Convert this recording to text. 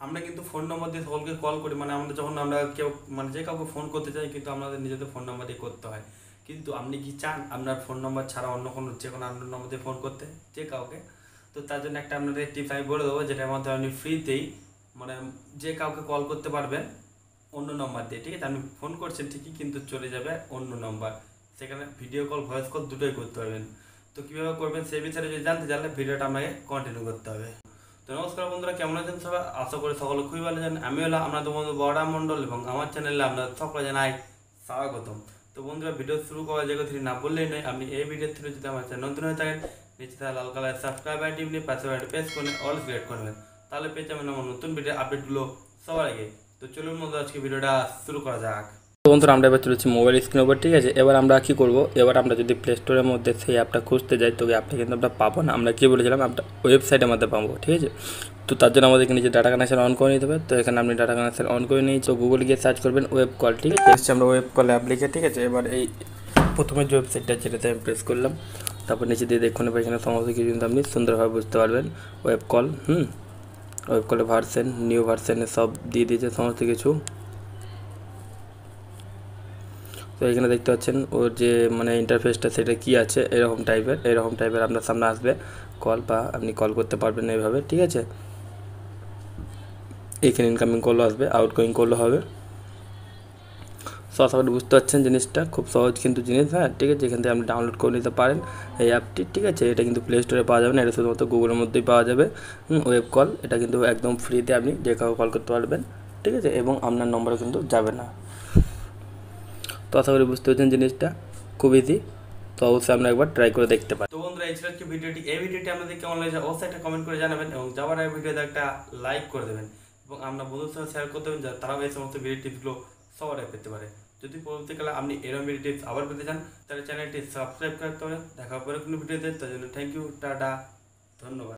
আমরা কিন্তু ফোন নম্বর দিয়ে সকলকে কল করি, মানে আমাদের যখন আমরা কেউ মানে যে কাউকে ফোন করতে চাই কিন্তু আমাদের নিজেদের ফোন নাম্বার দিয়ে করতে হয়। কিন্তু আপনি কি চান আপনার ফোন নম্বর ছাড়া অন্য কোনো যে কোনো আননোন নম্বর দিয়ে ফোন করতে যে কাউকে? তো তার জন্য একটা আপনাদের টিপস আমি বলে দেবো, যেটার মধ্যে আপনি ফ্রিতেই মানে যে কাউকে কল করতে পারবেন অন্য নম্বর দিয়ে। ঠিক আছে, আপনি ফোন করছেন ঠিকই কিন্তু চলে যাবে অন্য নম্বর, সেখানে ভিডিও কল ভয়েস কল দুটোই করতে পারবেন। তো কীভাবে করবেন সেই বিষয়ে যদি জানতে চাইলে ভিডিওটা আপনাকে কন্টিনিউ করতে হবে। তো নমস্কার বন্ধুরা, কেমন আছেন সবাই? আশা করি সকলে খুবই ভালো জানেন। আমি হলাম আপনাদের বন্ধু বড়রাম মণ্ডল এবং আমার চ্যানেলে আপনাদের সকলে জানাই স্বাগতম। তো বন্ধুরা, ভিডিও শুরু করার জায়গা থেকে না বললেই নয়, আপনি এই ভিডিও থেকে যদি আমার চ্যানেল নতুন হয়ে থাকেন নিচে থাকা লাল কালার সাবস্ক্রাইব আইটি নিয়ে পাশে প্রেস করে অল সিলেক্ট করবেন, তাহলে পেয়ে যাবেন আমার নতুন ভিডিও আপডেটগুলো সবার আগে। তো চলুন বন্ধুরা, আজকে ভিডিওটা শুরু করা যাক। তো বন্ধুরা, আমরা এবার চলেছি মোবাইল স্ক্রিন ওপর। ঠিক আছে, এবার আমরা কী করবো, এবার আমরা যদি প্লে স্টোরের মধ্যে সেই অ্যাপটা খুঁজতে যাই তো অ্যাপটা কিন্তু আমরা পাবো না। আমরা কী বলেছিলাম, অ্যাপটা ওয়েবসাইটের মধ্যে পাবো। ঠিক আছে, তো তার জন্য আমাদেরকে নিচে ডাটা কানেকশন অন করে নিতে হবে। তো এখানে আপনি ডাটা কানেকশন অন করে নিয়েছি, তো গুগলে গিয়ে সার্চ করবেন ওয়েব কল। ঠিক আছে, এসছে আমরা ওয়েব কল অ্যাপ লিখে। ঠিক আছে, এবার এই প্রথমে যে ওয়েবসাইটটা যেটাতে আমি প্রেস করলাম, তারপর নিচে দিয়ে দেখুন এখানে সমস্ত কিছু কিন্তু আপনি সুন্দরভাবে বুঝতে পারবেন। ওয়েব কল ওয়েব কলের ভার্সন, নিউ ভার্সনে সব দিয়ে দিয়েছে সমস্ত কিছু। তো এখানে দেখতে পাচ্ছেন ওর যে মানে ইন্টারফেসটা সেটা কি আছে, এরকম টাইপের আপনার সামনে আসবে কল, বা আপনি কল করতে পারবেন এইভাবে। ঠিক আছে, এখানে ইনকামিং কলও আসবে, আউটগোয়িং কলও হবে। আশা করি বুঝতে পারছেন জিনিসটা, খুব সহজ কিন্তু জিনিস। হ্যাঁ, ঠিক আছে, এখান থেকে আপনি ডাউনলোড করে নিতে পারেন এই অ্যাপটি। ঠিক আছে, এটা কিন্তু প্লে স্টোরে পাওয়া যাবে না, এটা শুধুমাত্র গুগলের মধ্যেই পাওয়া যাবে। ওয়েব কল, এটা কিন্তু একদম ফ্রিতে আপনি যে কাউকে কল করতে পারবেন। ঠিক আছে, এবং আপনার নম্বরও কিন্তু যাবে না। তো আশা করি বুঝতে পারছেন জিনিসটা, খুব ইজি। তো অবশ্যই আমরা একবার ট্রাই করে দেখতে পারি। তো বন্ধুরা, এই ছিল আজকে ভিডিওটি। এই ভিডিওটি আমাদের কেমন লাগছে অবশ্যই একটা কমেন্ট করে জানাবেন, এবং যাওয়ার আগে ভিডিওতে একটা লাইক করে দেবেন, এবং আপনার বন্ধুদের সাথে শেয়ার করতে দেবেন যাতে তারাও এই সমস্ত ভিডিও টিপসগুলো সবার আগে পেতে পারে। যদি পরবর্তীকালে আপনি এরকম ভিডিও টিপস আবার পেতে চান তাহলে চ্যানেলটি সাবস্ক্রাইব করতে হবে। দেখা পরে কোনো ভিডিওতে, তার জন্য থ্যাংক ইউ, টাটা, ধন্যবাদ।